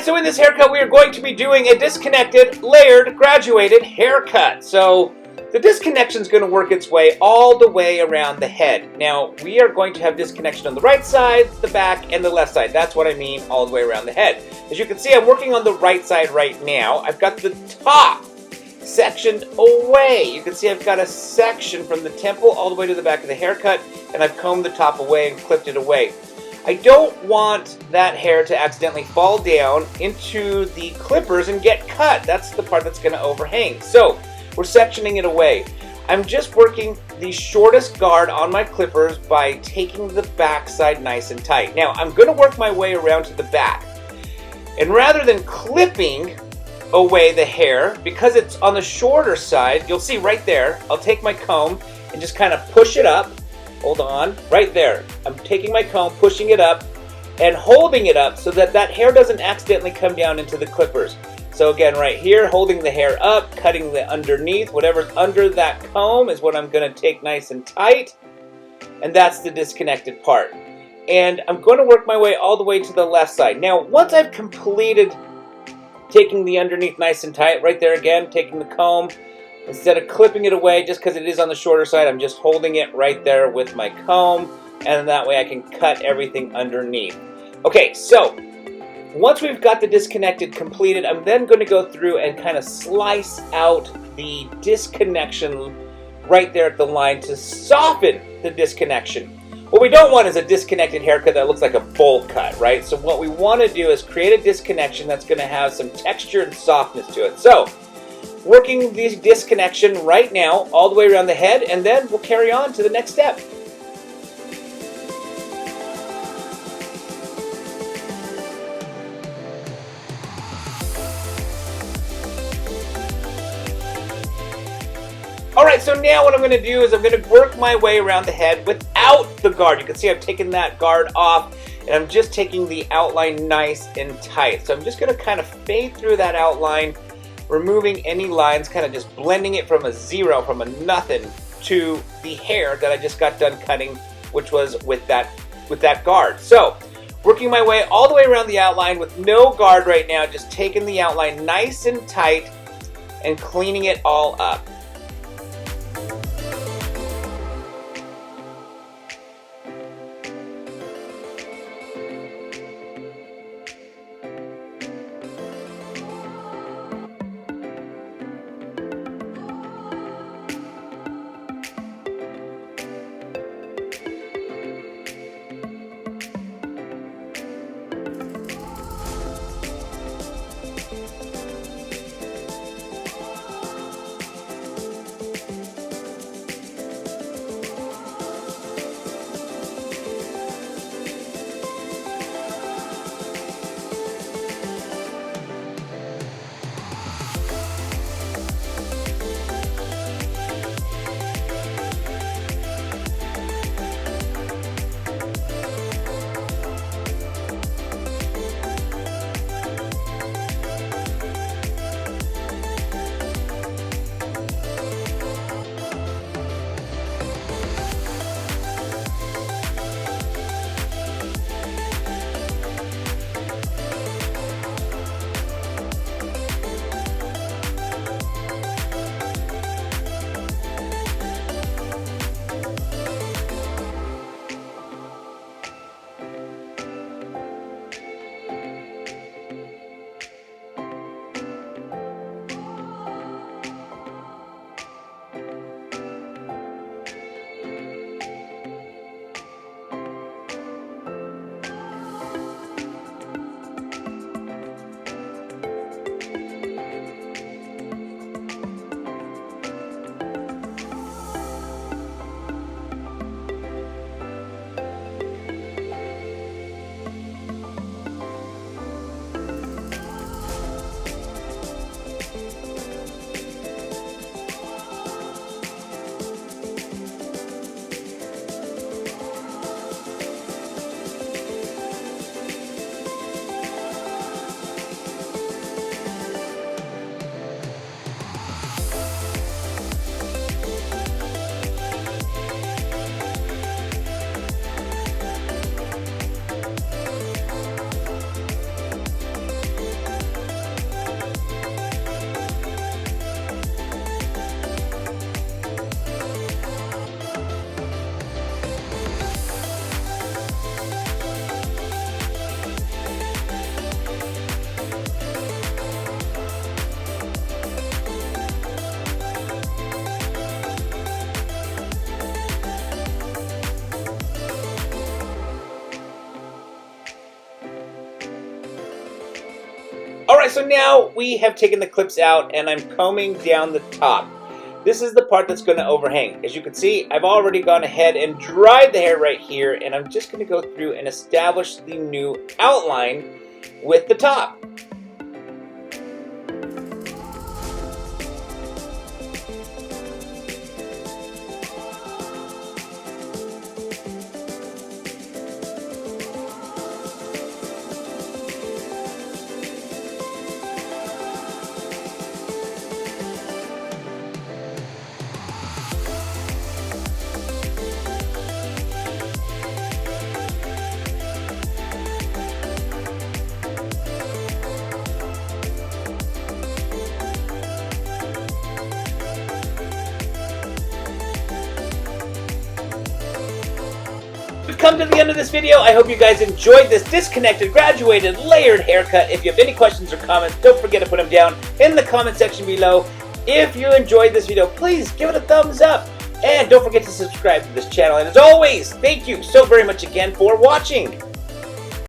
so in this haircut we are going to be doing a disconnected, layered, graduated haircut. So the disconnection is going to work its way all the way around the head. Now we are going to have disconnection on the right side, the back, and the left side. That's what I mean all the way around the head. As you can see, I'm working on the right side right now. I've got the top sectioned away. You can see I've got a section from the temple all the way to the back of the haircut, and I've combed the top away and clipped it away. I don't want that hair to accidentally fall down into the clippers and get cut. That's the part that's going to overhang. So we're sectioning it away. I'm just working the shortest guard on my clippers by taking the back side nice and tight. Now I'm going to work my way around to the back. And rather than clipping away the hair, because it's on the shorter side, you'll see right there, I'll take my comb and just kind of push it up. Hold on, right there. I'm taking my comb, pushing it up, and holding it up so that that hair doesn't accidentally come down into the clippers. So again, right here, holding the hair up, cutting the underneath. Whatever's under that comb is what I'm going to take nice and tight. And that's the disconnected part. And I'm going to work my way all the way to the left side. Now, once I've completed taking the underneath nice and tight, right there again, taking the comb, instead of clipping it away, just because it is on the shorter side, I'm just holding it right there with my comb, and that way I can cut everything underneath. Okay, so once we've got the disconnected completed, I'm then going to go through and kind of slice out the disconnection right there at the line to soften the disconnection. What we don't want is a disconnected haircut that looks like a bowl cut, right? So what we want to do is create a disconnection that's going to have some texture and softness to it. So working the disconnection right now all the way around the head, and then we'll carry on to the next step. Alright, so now what I'm going to do is I'm going to work my way around the head without the guard. You can see I've taken that guard off, and I'm just taking the outline nice and tight. So I'm just going to kind of fade through that outline, removing any lines, kind of just blending it from a zero, from a nothing, to the hair that I just got done cutting, which was with that guard. So working my way all the way around the outline with no guard right now, just taking the outline nice and tight and cleaning it all up. Alright, so now we have taken the clips out and I'm combing down the top. This is the part that's going to overhang. As you can see, I've already gone ahead and dried the hair right here, and I'm just going to go through and establish the new outline with the top. We've come to the end of this video. I hope you guys enjoyed this disconnected, graduated, layered haircut. If you have any questions or comments, don't forget to put them down in the comment section below. If you enjoyed this video, please give it a thumbs up. And don't forget to subscribe to this channel. And as always, thank you so very much again for watching.